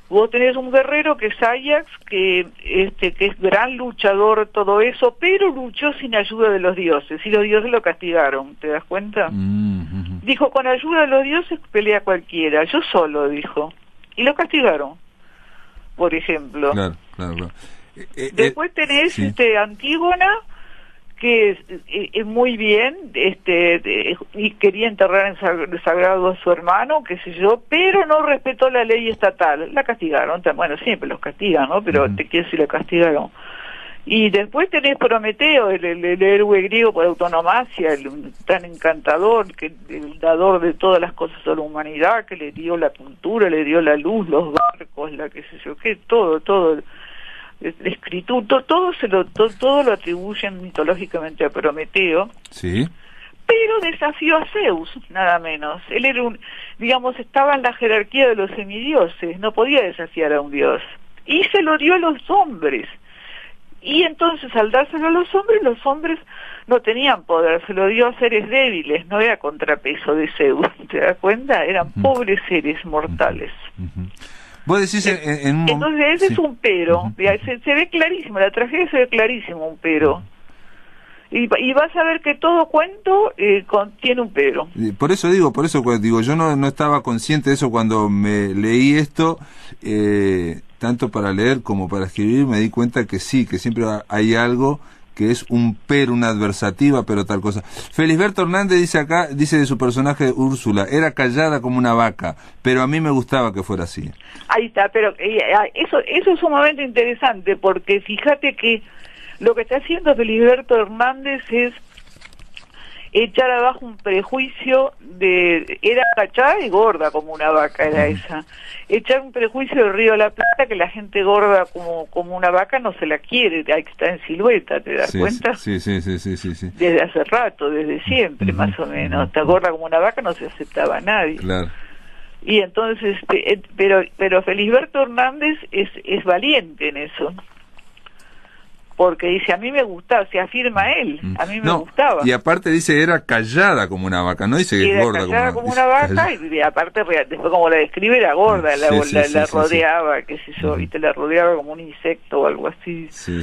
[SPEAKER 2] vos tenés un guerrero que es Ajax, que es gran luchador, todo eso, pero luchó sin ayuda de los dioses, y los dioses lo castigaron, ¿te das cuenta? Dijo, con ayuda de los dioses pelea cualquiera, yo solo, dijo, y lo castigaron, por ejemplo.
[SPEAKER 1] Claro.
[SPEAKER 2] Después tenés Antígona, que es muy bien, y quería enterrar en sagrado a su hermano, qué sé yo, pero no respetó la ley estatal, la castigaron. Bueno, siempre los castigan, ¿no? Pero te quiero decir, la castigaron. Y después tenés Prometeo, el héroe griego por autonomacia, tan encantador, el dador de todas las cosas a la humanidad, que le dio la cultura, le dio la luz, los barcos, la qué sé yo, qué, todo. La escritura, todo lo atribuyen mitológicamente a Prometeo.
[SPEAKER 1] Sí.
[SPEAKER 2] Pero desafió a Zeus, nada menos. Él era estaba en la jerarquía de los semidioses, no podía desafiar a un dios. Y se lo dio a los hombres. Y entonces al dárselo a los hombres no tenían poder, se lo dio a seres débiles, no era contrapeso de Zeus, ¿te das cuenta? Eran pobres seres mortales.
[SPEAKER 1] Vos decís
[SPEAKER 2] entonces ese es un pero, se ve clarísimo, la tragedia se ve clarísimo un pero. Y vas a ver que todo cuento contiene un pero.
[SPEAKER 1] Por eso digo, yo no estaba consciente de eso cuando me leí esto, tanto para leer como para escribir, me di cuenta que sí, que siempre hay algo que es un pero, una adversativa, pero tal cosa. Felisberto Hernández dice de su personaje Úrsula, era callada como una vaca, pero a mí me gustaba que fuera así.
[SPEAKER 2] Ahí está, pero eso es sumamente interesante, porque fíjate que lo que está haciendo Felisberto Hernández es echar abajo un prejuicio era cachada y gorda como una vaca, era esa. Echar un prejuicio del Río de la Plata, que la gente gorda como una vaca no se la quiere, hay que estar en silueta, ¿te das cuenta?
[SPEAKER 1] Sí.
[SPEAKER 2] Desde hace rato, desde siempre, más o menos. Está gorda como una vaca no se aceptaba a nadie.
[SPEAKER 1] Claro.
[SPEAKER 2] Y entonces, pero Felisberto Hernández es valiente en eso. Porque dice, a mí me gustaba, se afirma él, a mí me gustaba.
[SPEAKER 1] Y aparte dice, era callada como una vaca, no dice que es gorda
[SPEAKER 2] como una vaca, y aparte después como la describe era gorda, la rodeaba, qué sé yo, viste, la rodeaba como un insecto o algo así. Sí.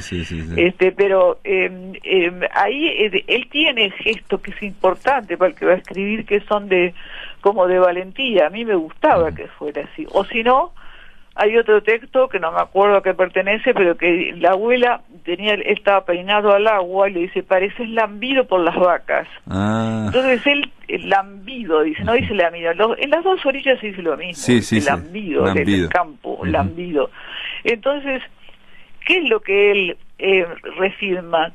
[SPEAKER 2] Pero ahí él tiene gestos que es importante para el que va a escribir, que son como de valentía. A mí me gustaba que fuera así. O si no, hay otro texto que no me acuerdo a qué pertenece, pero que la abuela estaba peinado al agua y le dice, pareces lambido por las vacas. Entonces él, el lambido, dice, no dice lamido, en las dos orillas se dice lo mismo, lambido, del campo, lambido. Entonces, ¿qué es lo que él refirma?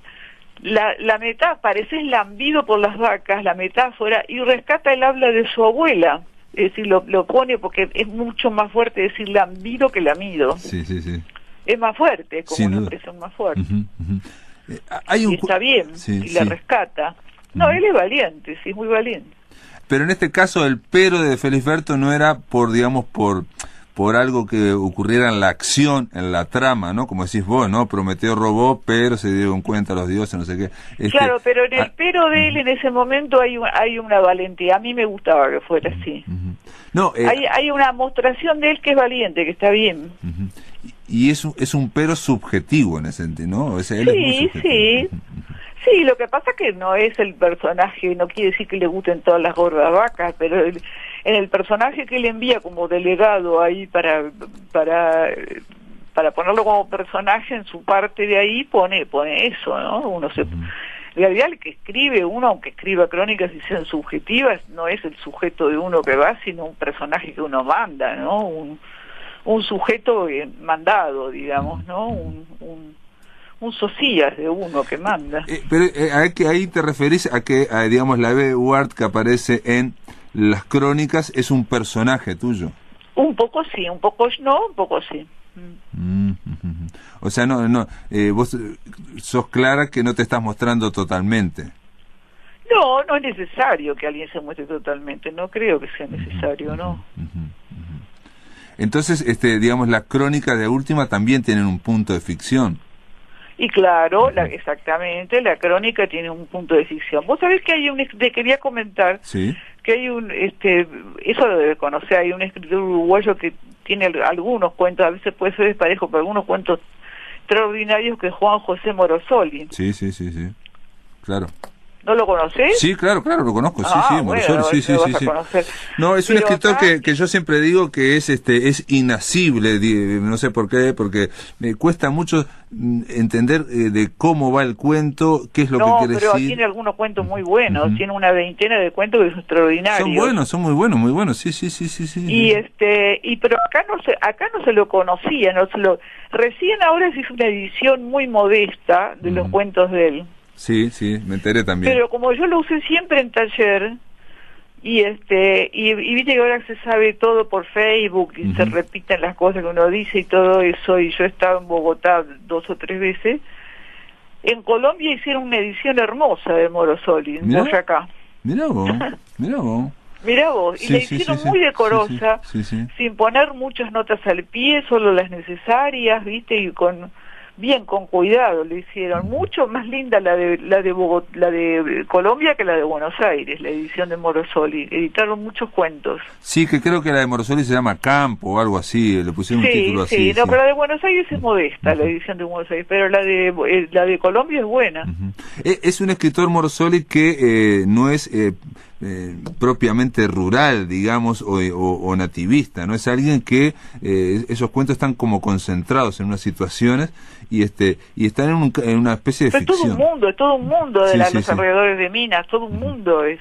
[SPEAKER 2] La metáfora, pareces lambido por las vacas, la metáfora, y rescata el habla de su abuela. Es decir, lo pone porque es mucho más fuerte decir lambido que lamido.
[SPEAKER 1] Sí.
[SPEAKER 2] Es más fuerte, es como una expresión más fuerte. Y está bien, y la rescata. No, él es valiente, sí, es muy valiente.
[SPEAKER 1] Pero en este caso el pero de Felisberto no era por algo que ocurriera en la acción, en la trama, ¿no? Como decís vos, ¿no? Prometeo robó, pero se dieron cuenta los dioses, no sé qué.
[SPEAKER 2] Claro, pero en el pero de él en ese momento hay una valentía. A mí me gustaba que fuera así.
[SPEAKER 1] No,
[SPEAKER 2] hay una mostración de él que es valiente, que está bien.
[SPEAKER 1] Y es un pero subjetivo en ese sentido, ¿no? Él es muy subjetivo.
[SPEAKER 2] Sí, lo que pasa que no es el personaje, no quiere decir que le gusten todas las gordas vacas, pero en el personaje que él envía como delegado ahí para ponerlo como personaje en su parte de ahí pone eso, ¿no? Uno se en realidad el que escribe uno, aunque escriba crónicas y sean subjetivas, no es el sujeto de uno que va, sino un personaje que uno manda, ¿no? Un sujeto mandado, digamos, ¿no? Un socias de uno que manda.
[SPEAKER 1] Pero ahí te referís a que, digamos, la B. Ward que aparece en las crónicas es un personaje tuyo.
[SPEAKER 2] Un poco sí, un poco no, un poco sí.
[SPEAKER 1] O sea, vos sos clara que no te estás mostrando totalmente.
[SPEAKER 2] No es necesario que alguien se muestre totalmente, no creo que sea necesario, ¿no?
[SPEAKER 1] Entonces, digamos, las crónicas de última también tienen un punto de ficción.
[SPEAKER 2] Y claro, exactamente, la crónica tiene un punto de ficción. Vos sabés que te quería comentar, que hay eso lo debes conocer, hay un escritor uruguayo que tiene algunos cuentos, a veces puede ser desparejo, pero algunos cuentos extraordinarios, que es Juan José Morosoli.
[SPEAKER 1] Sí, claro.
[SPEAKER 2] ¿No lo conocés?
[SPEAKER 1] Sí, claro, lo conozco, Morosoli, sí. No, es un escritor que yo siempre digo que es inasible, no sé por qué, porque me cuesta mucho entender de cómo va el cuento, qué es lo que quiere decir.
[SPEAKER 2] No, pero tiene algunos cuentos muy buenos, tiene una veintena de cuentos que son extraordinarios.
[SPEAKER 1] Son muy buenos, sí.
[SPEAKER 2] Y pero acá no se lo conocía, recién ahora se hizo una edición muy modesta de los cuentos de él.
[SPEAKER 1] Sí, me enteré también.
[SPEAKER 2] Pero como yo lo usé siempre en taller, y viste que ahora se sabe todo por Facebook, y se repiten las cosas que uno dice y todo eso, y yo he estado en Bogotá 2 o 3 veces, en Colombia hicieron una edición hermosa de Morosoli, en Boyacá.
[SPEAKER 1] Mirá vos.
[SPEAKER 2] Y la hicieron muy decorosa, sin poner muchas notas al pie, solo las necesarias, viste, y con bien, con cuidado lo hicieron. Mucho más linda la de Colombia que la de Buenos Aires, la edición de Morosoli. Editaron muchos cuentos.
[SPEAKER 1] Sí, que creo que la de Morosoli se llama Campo o algo así, le pusieron un título así.
[SPEAKER 2] Sí, no, pero la de Buenos Aires es modesta, la edición de Buenos Aires, pero la de Colombia es buena.
[SPEAKER 1] Es un escritor, Morosoli, que no es propiamente rural, digamos, o nativista, ¿no? Es alguien que esos cuentos están como concentrados en unas situaciones y están en una especie de
[SPEAKER 2] pero
[SPEAKER 1] ficción.
[SPEAKER 2] Todo un mundo de los alrededores de Minas, todo un mundo es.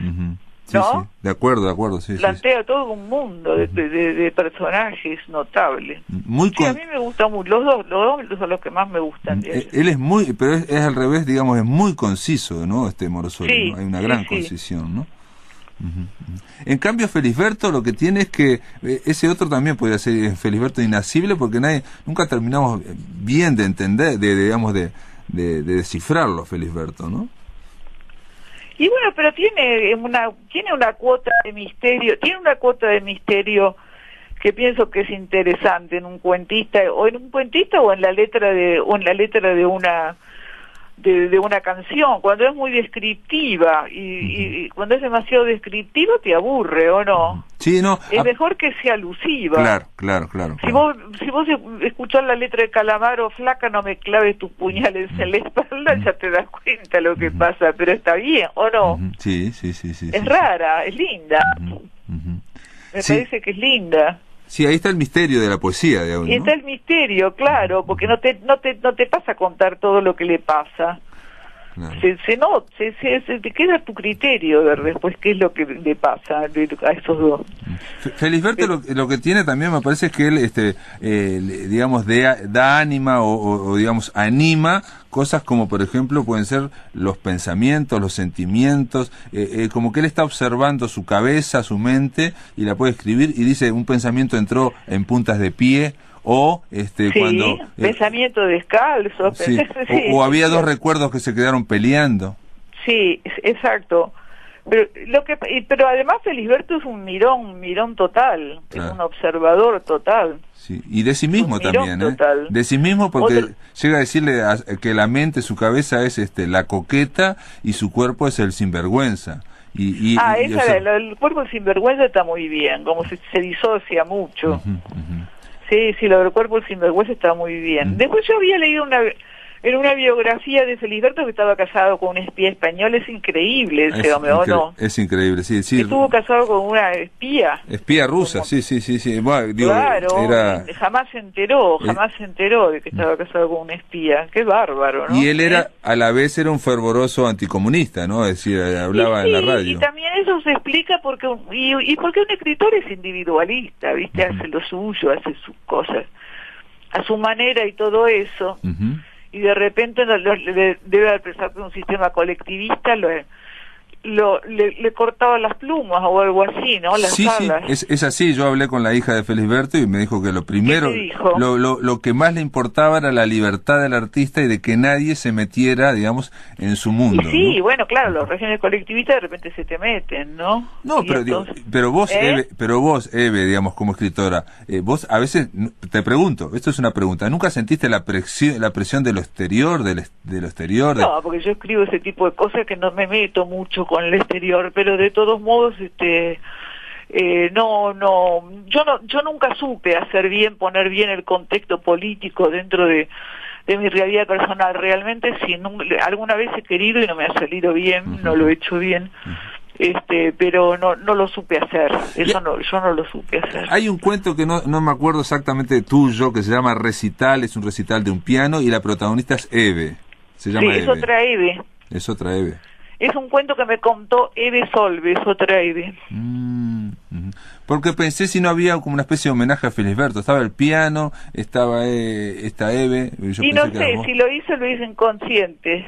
[SPEAKER 1] Sí,
[SPEAKER 2] ¿no?
[SPEAKER 1] sí, de acuerdo, sí.
[SPEAKER 2] Plantea todo un mundo de personajes notables.
[SPEAKER 1] A
[SPEAKER 2] mí me gusta mucho, los dos son los que más me gustan.
[SPEAKER 1] Él es pero es al revés, digamos, es muy conciso, ¿no? Morosoli,
[SPEAKER 2] sí,
[SPEAKER 1] ¿no? Hay una gran concisión, ¿no? En cambio, Felisberto lo que tiene es que ese otro también podría ser Felisberto Inasible, porque nunca terminamos bien de entender, de descifrarlo, Felisberto, ¿no?
[SPEAKER 2] Y bueno, pero tiene una cuota de misterio, que pienso que es interesante en un cuentista, o en la letra de una canción, cuando es muy descriptiva y cuando es demasiado descriptiva te aburre, ¿o no?
[SPEAKER 1] Sí, no.
[SPEAKER 2] Es mejor que sea alusiva.
[SPEAKER 1] Claro.
[SPEAKER 2] Si vos escuchás la letra de Calamaro, flaca, no me claves tus puñales en la espalda, ya te das cuenta lo que pasa, pero está bien, ¿o no?
[SPEAKER 1] Sí.
[SPEAKER 2] Es rara, es linda. Me parece que es linda.
[SPEAKER 1] Sí, ahí está el misterio de la poesía, digamos, ¿no?
[SPEAKER 2] Y está el misterio, claro, porque no te pasa a contar todo lo que le pasa. Claro. Te queda tu criterio de ver después qué es lo que le pasa a esos dos.
[SPEAKER 1] Felisberto lo que tiene también, me parece, es que él, digamos, da ánima o digamos, anima cosas como, por ejemplo, pueden ser los pensamientos, los sentimientos, como que él está observando su cabeza, su mente, y la puede escribir, y dice, un pensamiento entró en puntas de pie, o cuando
[SPEAKER 2] pensamiento descalzo,
[SPEAKER 1] o había dos recuerdos que se quedaron peleando.
[SPEAKER 2] Sí, exacto. Pero además Felisberto es un mirón total, claro. Es un observador total.
[SPEAKER 1] Sí, y de sí mismo también, de sí mismo, porque llega a decirle que la mente, su cabeza es la coqueta y su cuerpo es el sinvergüenza.
[SPEAKER 2] El cuerpo del sinvergüenza está muy bien, como se disocia mucho. Sí, lo del cuerpo del sinvergüenza está muy bien. Después yo había leído en una biografía de Felisberto que estaba casado con un espía español. Es increíble ese hombre, ¿o no?
[SPEAKER 1] Es increíble, sí.
[SPEAKER 2] Estuvo casado con una espía.
[SPEAKER 1] Espía rusa, sí. Bueno,
[SPEAKER 2] claro, jamás se enteró de que estaba casado con un espía. Qué bárbaro, ¿no?
[SPEAKER 1] Y él a la vez era un fervoroso anticomunista, ¿no? Es decir, hablaba en la radio.
[SPEAKER 2] Y también eso se explica porque un escritor es individualista, ¿viste? Hace lo suyo, hace sus cosas a su manera y todo eso. Y de repente debe haber pensado que un sistema colectivista le cortaba las plumas o algo así, ¿no? Las alas.
[SPEAKER 1] Sí, es así. Yo hablé con la hija de Felisberto y me dijo que lo primero, lo que más le importaba era la libertad del artista y de que nadie se metiera, digamos, en su mundo.
[SPEAKER 2] Y sí,
[SPEAKER 1] ¿no?
[SPEAKER 2] Bueno, claro, los regímenes colectivistas de repente se te meten, ¿no?
[SPEAKER 1] No, pero vos, Eve, digamos, como escritora, vos a veces, te pregunto, esto es una pregunta, ¿nunca sentiste la presión de lo exterior, de lo exterior?
[SPEAKER 2] No, porque yo escribo ese tipo de cosas que no me meto mucho con el exterior, pero de todos modos yo nunca supe poner bien el contexto político dentro de mi realidad personal. Realmente alguna vez he querido y no me ha salido bien, no lo he hecho bien, pero no lo supe hacer. Yo no lo supe hacer.
[SPEAKER 1] Hay un cuento que no me acuerdo exactamente tuyo, que se llama Recital, es un recital de un piano y la protagonista es Eve. Se llama Eve.
[SPEAKER 2] Es otra Eve.
[SPEAKER 1] Es otra Eve.
[SPEAKER 2] Es un cuento que me contó Eve Solves, otra Eve.
[SPEAKER 1] Porque pensé si no había como una especie de homenaje a Felisberto. Estaba el piano, estaba esta Eve.
[SPEAKER 2] Y no sé, si lo hice inconsciente.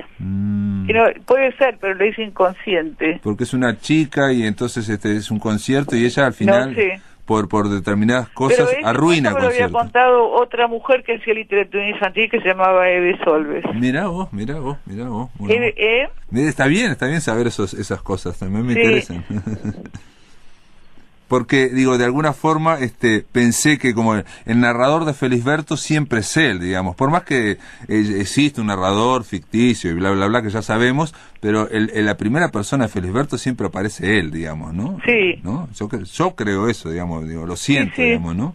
[SPEAKER 2] Puede ser, pero lo hice inconsciente.
[SPEAKER 1] Porque es una chica y entonces es un concierto y ella al final...
[SPEAKER 2] No sé.
[SPEAKER 1] Por determinadas cosas arruina el concierto.
[SPEAKER 2] Me lo había contado otra mujer que hacía literatura infantil que se llamaba Eve Solves.
[SPEAKER 1] Mirá vos. Bueno, está bien saber esas cosas, también me interesan. porque, digo, de alguna forma pensé que como el narrador de Felisberto siempre es él, digamos, por más que existe un narrador ficticio y bla, bla, bla, que ya sabemos, pero la primera persona de Felisberto siempre aparece él, digamos, ¿no?
[SPEAKER 2] Sí.
[SPEAKER 1] ¿No? Yo creo eso, digamos, digo, lo siento,
[SPEAKER 2] sí.
[SPEAKER 1] digamos, ¿no?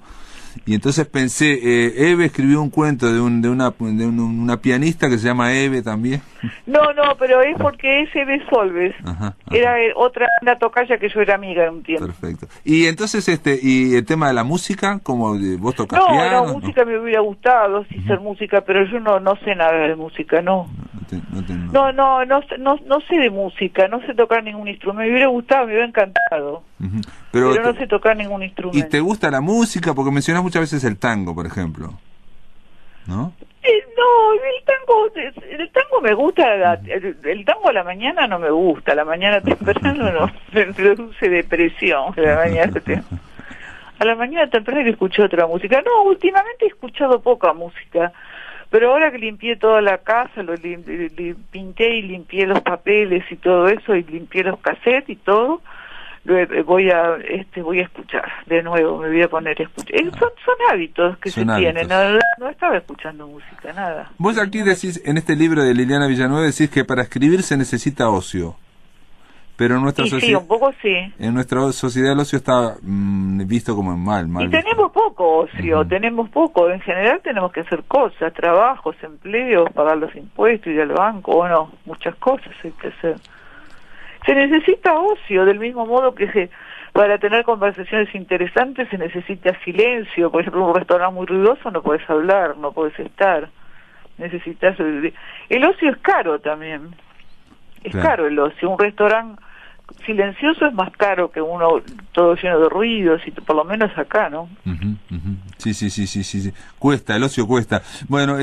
[SPEAKER 1] Y entonces pensé, Eve escribió un cuento de una pianista que se llama Eve también.
[SPEAKER 2] No, pero es porque es Eve Solves.
[SPEAKER 1] Ajá.
[SPEAKER 2] Era una tocaya que yo era amiga en un tiempo.
[SPEAKER 1] Perfecto. Y entonces, y el tema de la música, como vos tocas
[SPEAKER 2] No,
[SPEAKER 1] piano.
[SPEAKER 2] no, música me hubiera gustado, sí, ser música, pero yo no sé nada de música, no. No sé de música, no sé tocar ningún instrumento. Me hubiera gustado, me hubiera encantado. Pero no sé tocar ningún instrumento.
[SPEAKER 1] ¿Y te gusta la música? Porque mencionas muchas veces el tango, por ejemplo, ¿no?
[SPEAKER 2] No, el tango me gusta, el tango a la mañana no me gusta, a la mañana temprano no, me produce depresión, a la mañana temprano escucho otra música. No, últimamente he escuchado poca música, pero ahora que limpié toda la casa, pinté y limpié los papeles y todo eso, y limpié los cassettes y todo, voy a escuchar de nuevo, me voy a poner a escuchar. Son hábitos que se tienen, no estaba escuchando música, nada.
[SPEAKER 1] Vos aquí decís, en este libro de Liliana Villanueva, decís que para escribir se necesita ocio, pero en nuestra sociedad,
[SPEAKER 2] sí, un poco sí.
[SPEAKER 1] En nuestra sociedad el ocio está visto como mal.
[SPEAKER 2] Y tenemos poco ocio, tenemos poco, en general tenemos que hacer cosas, trabajos, empleos, pagar los impuestos, ir al banco, o no, muchas cosas hay que hacer. Se necesita ocio, del mismo modo que para tener conversaciones interesantes se necesita silencio. Por ejemplo, en un restaurante muy ruidoso no puedes hablar, no puedes estar. Necesitas... El ocio es caro también. Es caro el ocio. Un restaurante silencioso es más caro que uno todo lleno de ruidos, y por lo menos acá, ¿no?
[SPEAKER 1] Sí. Cuesta, el ocio cuesta. Bueno,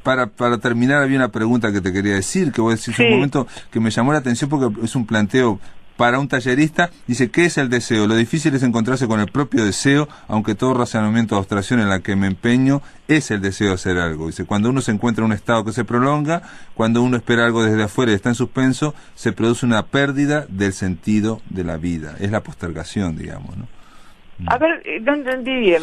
[SPEAKER 1] Para terminar, había una pregunta que te quería decir, que vos decís un momento que me llamó la atención porque es un planteo para un tallerista. Dice, ¿qué es el deseo? Lo difícil es encontrarse con el propio deseo, aunque todo razonamiento de abstracción en la que me empeño es el deseo de hacer algo. Dice, cuando uno se encuentra en un estado que se prolonga, cuando uno espera algo desde afuera y está en suspenso, se produce una pérdida del sentido de la vida. Es la postergación, digamos, ¿no?
[SPEAKER 2] A ver, no entendí bien.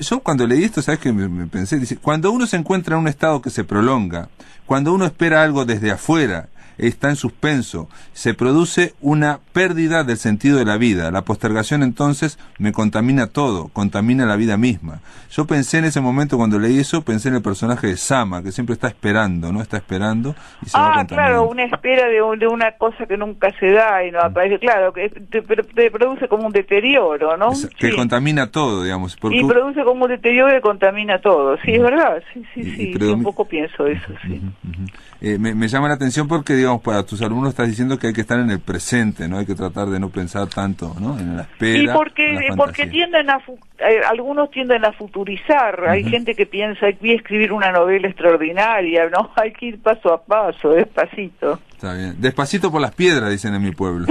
[SPEAKER 1] Yo cuando leí esto, ¿sabes qué me pensé? Dice, cuando uno se encuentra en un estado que se prolonga, cuando uno espera algo desde afuera, está en suspenso, se produce una pérdida del sentido de la vida. La postergación entonces me contamina todo, contamina la vida misma. Yo pensé en ese momento, cuando leí eso, pensé en el personaje de Sama, que siempre está esperando, ¿no? Está esperando y se va contaminando.
[SPEAKER 2] Claro, una espera de una cosa que nunca se da y no aparece. Claro, que te produce como un deterioro, ¿no?
[SPEAKER 1] Que contamina todo, digamos.
[SPEAKER 2] Y produce como un deterioro que contamina todo. Sí, es verdad. Sí, un poco pienso eso, sí.
[SPEAKER 1] Me llama la atención porque, digamos, para tus alumnos estás diciendo que hay que estar en el presente, ¿no? Hay que tratar de no pensar tanto, ¿no? En la espera.
[SPEAKER 2] Y porque algunos tienden a futurizar. Hay gente que piensa, hay que escribir una novela extraordinaria, ¿no? Hay que ir paso a paso, despacito.
[SPEAKER 1] Está bien. Despacito por las piedras, dicen en mi pueblo.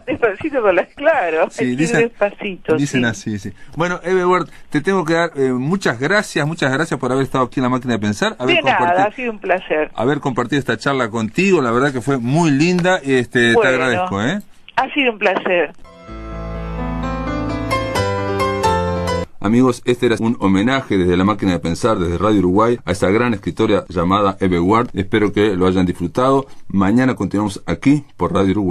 [SPEAKER 2] Despacito por las, claro.
[SPEAKER 1] Sí,
[SPEAKER 2] despacito.
[SPEAKER 1] Dicen así, sí. Bueno, Eve Ward, te tengo que dar muchas gracias por haber estado aquí en La Máquina de Pensar.
[SPEAKER 2] De nada, ha sido un placer.
[SPEAKER 1] Haber compartido esta charla contigo, la verdad que fue muy linda. Te agradezco, ¿eh?
[SPEAKER 2] Ha sido un placer.
[SPEAKER 1] Amigos, este era un homenaje desde La Máquina de Pensar, desde Radio Uruguay, a esa gran escritora llamada Eve Ward. Espero que lo hayan disfrutado. Mañana continuamos aquí por Radio Uruguay.